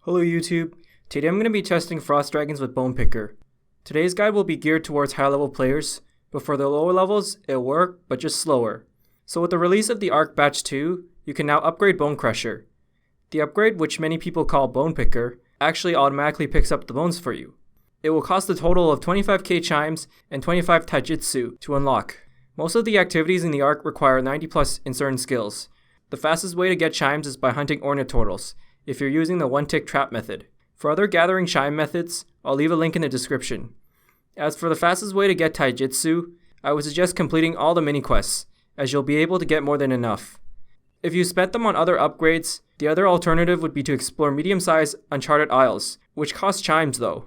Hello YouTube, today I'm going to be testing Frost Dragons with Bonepicker. Today's guide will be geared towards high level players, but for the lower levels, it'll work, but just slower. So with the release of the Arc Batch 2, you can now upgrade Bonecrusher. The upgrade, which many people call Bonepicker, actually automatically picks up the bones for you. It will cost a total of 25k chimes and 25 taijutsu to unlock. Most of the activities in the Arc require 90 plus in certain skills. The fastest way to get chimes is by hunting ornithortles, if you're using the one-tick trap method. For other gathering chime methods, I'll leave a link in the description. As for the fastest way to get taijutsu, I would suggest completing all the mini-quests, as you'll be able to get more than enough. If you spent them on other upgrades, the other alternative would be to explore medium-sized uncharted isles, which cost chimes though.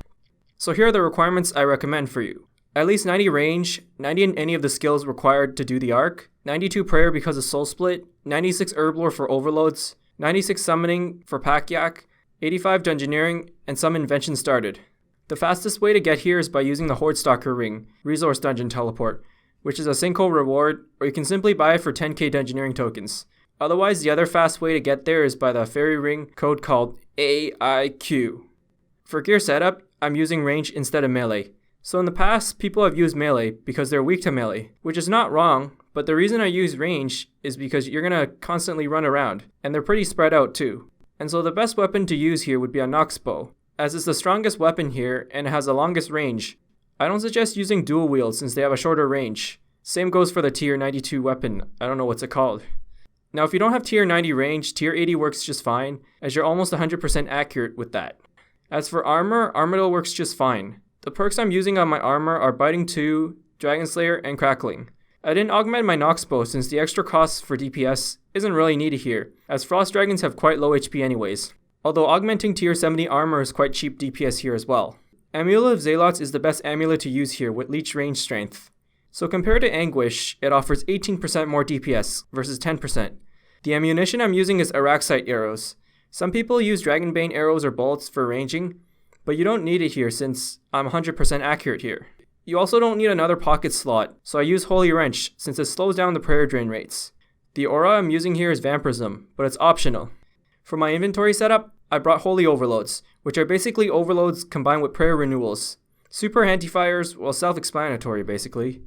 So here are the requirements I recommend for you. At least 90 range, 90 in any of the skills required to do the Arc, 92 prayer because of soul split, 96 herblore for overloads, 96 summoning for pack yak, 85 dungeoneering, and some invention started. The fastest way to get here is by using the Horde Stalker ring, resource dungeon teleport, which is a single reward, or you can simply buy it for 10k dungeoneering tokens. Otherwise, the other fast way to get there is by the fairy ring code called AIQ. For gear setup, I'm using range instead of melee. So in the past, people have used melee because they're weak to melee, which is not wrong, but the reason I use range is because you're going to constantly run around, and they're pretty spread out too. And so the best weapon to use here would be a Nox bow, as it's the strongest weapon here and it has the longest range. I don't suggest using dual wield since they have a shorter range. Same goes for the tier 92 weapon, I don't know what's it called. Now if you don't have tier 90 range, tier 80 works just fine, as you're almost 100% accurate with that. As for armor, Armadillo works just fine. The perks I'm using on my armor are Biting 2, Dragon Slayer, and Crackling. I didn't augment my Nox bow since the extra cost for DPS isn't really needed here, as Frost Dragons have quite low HP anyways. Although augmenting tier 70 armor is quite cheap DPS here as well. Amulet of Zealots is the best amulet to use here with leech range strength. So compared to Anguish, it offers 18% more DPS versus 10%. The ammunition I'm using is Araxite arrows. Some people use Dragonbane arrows or bolts for ranging, but you don't need it here since I'm 100% accurate here. You also don't need another pocket slot, so I use Holy Wrench since it slows down the prayer drain rates. The aura I'm using here is Vampirism, but it's optional. For my inventory setup, I brought Holy Overloads, which are basically overloads combined with prayer renewals. Super anti-fires, well, self-explanatory basically.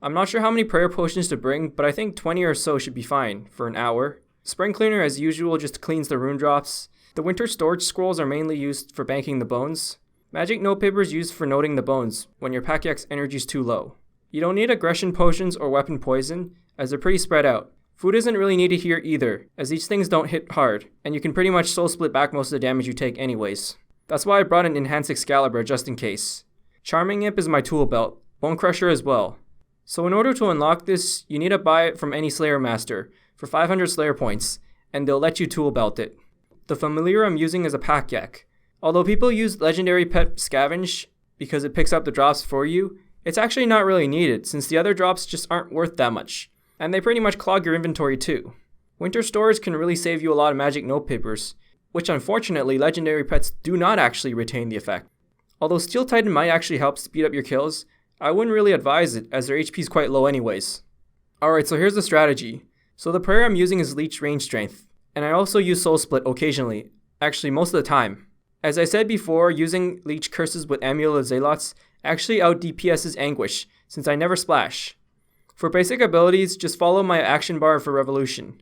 I'm not sure how many prayer potions to bring, but I think 20 or so should be fine for an hour. Spring Cleaner as usual just cleans the rune drops. The Winter Storage Scrolls are mainly used for banking the bones. Magic Notepaper is used for noting the bones when your pack yak's energy is too low. You don't need aggression potions or weapon poison, as they're pretty spread out. Food isn't really needed here either, as these things don't hit hard, and you can pretty much soul split back most of the damage you take anyways. That's why I brought an Enhanced Excalibur just in case. Charming Imp is my tool belt, Bonecrusher as well. So in order to unlock this, you need to buy it from any Slayer Master for 500 Slayer points, and they'll let you tool belt it. The familiar I'm using is a pack yak. Although people use legendary pet scavenge because it picks up the drops for you, it's actually not really needed since the other drops just aren't worth that much, and they pretty much clog your inventory too. Winter Storage can really save you a lot of magic notepapers, which unfortunately legendary pets do not actually retain the effect. Although Steel Titan might actually help speed up your kills, I wouldn't really advise it as their HP is quite low anyways. Alright, so here's the strategy. So the prayer I'm using is Leech Range Strength, and I also use Soul Split occasionally, actually most of the time. As I said before, using Leech Curses with Amulet of Zealots actually out DPS's Anguish, since I never splash. For basic abilities, just follow my action bar for Revolution.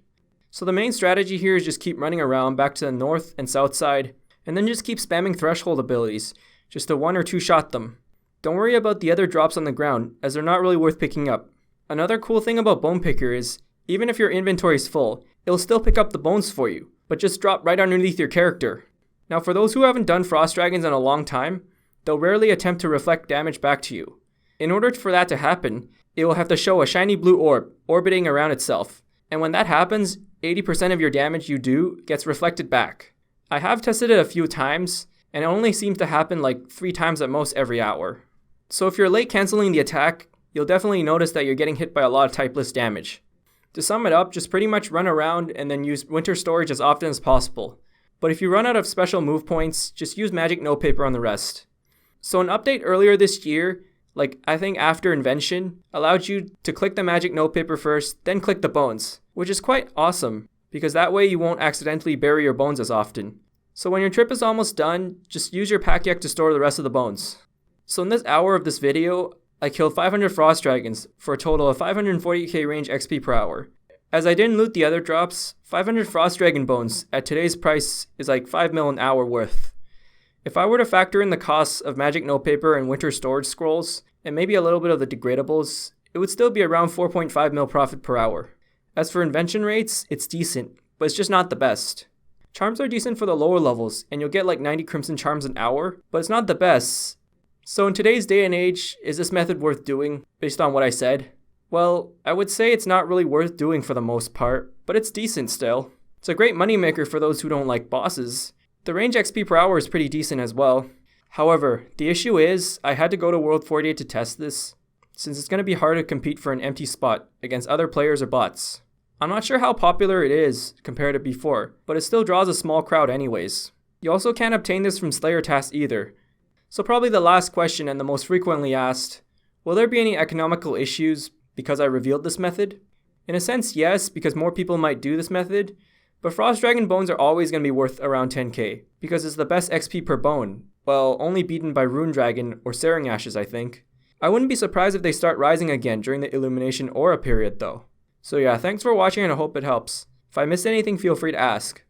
So the main strategy here is just keep running around back to the north and south side, and then just keep spamming Threshold abilities, just to 1 or 2 shot them. Don't worry about the other drops on the ground, as they're not really worth picking up. Another cool thing about Bonepicker is, even if your inventory is full, it'll still pick up the bones for you, but just drop right underneath your character. Now for those who haven't done Frost Dragons in a long time, they'll rarely attempt to reflect damage back to you. In order for that to happen, it will have to show a shiny blue orb orbiting around itself, and when that happens, 80% of your damage you do gets reflected back. I have tested it a few times, and it only seems to happen like 3 times at most every hour. So if you're late canceling the attack, you'll definitely notice that you're getting hit by a lot of typeless damage. To sum it up, just pretty much run around and then use Winter Storage as often as possible. But if you run out of special move points, just use Magic Notepaper on the rest. So an update earlier this year, like I think after Invention, allowed you to click the Magic Notepaper first, then click the bones, which is quite awesome, because that way you won't accidentally bury your bones as often. So when your trip is almost done, just use your pack yak to store the rest of the bones. So in this hour of this video, I killed 500 frost dragons for a total of 540k range XP per hour. As I didn't loot the other drops, 500 frost dragon bones at today's price is like 5 mil an hour worth. If I were to factor in the costs of magic notepaper and winter storage scrolls, and maybe a little bit of the degradables, it would still be around 4.5 mil profit per hour. As for invention rates, it's decent, but it's just not the best. Charms are decent for the lower levels, and you'll get like 90 crimson charms an hour, but it's not the best. So in today's day and age, is this method worth doing, based on what I said? Well, I would say it's not really worth doing for the most part, but it's decent still. It's a great moneymaker for those who don't like bosses. The range XP per hour is pretty decent as well. However, the issue is, I had to go to World 48 to test this, since it's going to be hard to compete for an empty spot against other players or bots. I'm not sure how popular it is compared to before, but it still draws a small crowd anyways. You also can't obtain this from Slayer tasks either. So probably the last question and the most frequently asked, will there be any economical issues because I revealed this method? In a sense, yes, because more people might do this method, but Frost Dragon bones are always going to be worth around 10k, because it's the best XP per bone, well, only beaten by Rune Dragon or Searing Ashes, I think. I wouldn't be surprised if they start rising again during the Illumination Aura period though. So yeah, thanks for watching and I hope it helps. If I missed anything, feel free to ask.